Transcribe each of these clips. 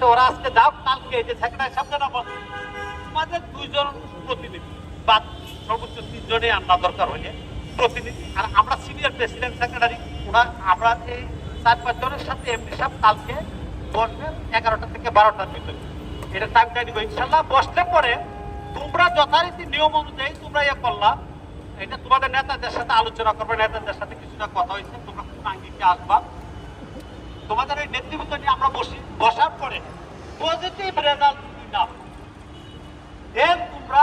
আছে, ওরা আজকে যাও, কালকে এই যে সেক্রেটারি সাহেব যেন বলছে তোমাদের 2 জন প্রতিনিধি বা সর্বোচ্চ 3 জনে আনা দরকার হইলে প্রতিনিধি। আর আমরা সিনিয়র প্রেসিডেন্ট সেক্রেটারি, ওরা আমরা এই 4-5 জনের সাথে এমডি সাহেব কালকে বসবেন 11টা থেকে 12টার ভিতরে। এটা টাইমটা দিব ইনশাল্লাহ। বসলে পরে তোমরা যথারীতি নিয়ম অনুযায়ী তোমরা ইয়ে করলা, এটা তোমাদের নেতাদের সাথে আলোচনা করবে, নেতাদের সাথে কিছুটা কথা হয়েছে, তোমরা কোন আঙ্গিকে আসবা, তোমাদের এই নেতৃত্ব নিয়ে আমরা বসার পরে পজিটিভ রেজাল্ট যদি না দেন তোমরা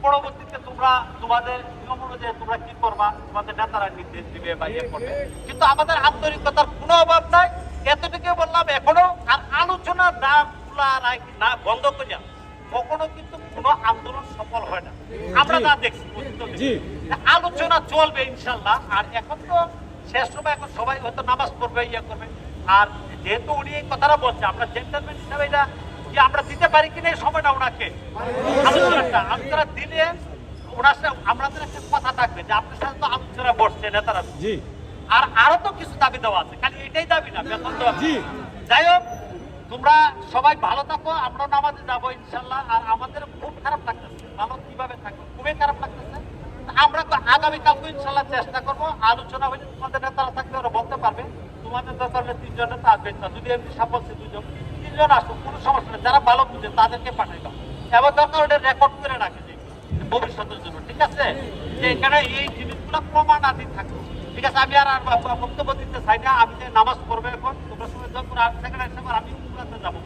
পরবর্তীতে তোমরা তোমাদের নিয়ম অনুযায়ী তোমরা কি করবা, তোমাদের নেতারা নির্দেশ দিবে বা ইয়ে করবে। কিন্তু আমাদের আন্তরিকতার কোনো অভাব নাই, এতটুকু বললাম। এখনো আর আলোচনা না বন্ধ করিয়া কখনো কিন্তু কোনো আন্দোলন সফল হয় না, আমরা যা দেখছি। আলোচনা চলবে ইনশাল্লাহ। আর এখন তো শেষ সময়, এখন সবাই হয়তো নামাজ পড়বে, ইয়ে করবে। আর যেহেতু উনি এই কথাটা বলছে, আমরা জেন্টলম্যান হিসাবে এটা কি আমরা দিতে পারি কিনা এই সময়টা ওনাকে আলোচনাটা আপনারা দিলে ওনার সাথে আমাদের একটা কথা থাকবে যে আপনার সাথে তো আলোচনা বসছে নেতারা। আর আরো তো কিছু দাবি দেওয়া আছে, খালি এটাই দাবি না, বেতন দেওয়া। যাই হোক, তোমরা সবাই ভালো থাকো, আমরাও নামাজে যাবো ইনশাল্লাহ। আর আমাদের খুব খারাপ লাগতেছে, ভালো কিভাবে থাকবে, খুবই খারাপ লাগতেছে। আমরা আগামীকালকে ইনশাল্লাহ চেষ্টা করবো, আলোচনা হয়ে তোমাদের নেতারা থাকলে ওরা বলতে পারবে তোমাদের দরকার 3 জন নেতা আসবে না, যদি এমনি সাপ বলছে 2 জন 3 জন আসুক, কোনো সমস্যা নেই। যারা ভালো বুঝে তাদেরকে পাঠাই দাও, এবং দরকার ওটা রেকর্ড করে রাখে যে ভবিষ্যতের জন্য, ঠিক আছে? যে এখানে এই জিনিসগুলো প্রমাণাধীন থাকে, ঠিক আছে? আমি আর বক্তব্য দিতে চাই না। আমি যে নামাজ পড়বো এখন, তোমরা সময় যখন আর সেখানে আমি যাবো।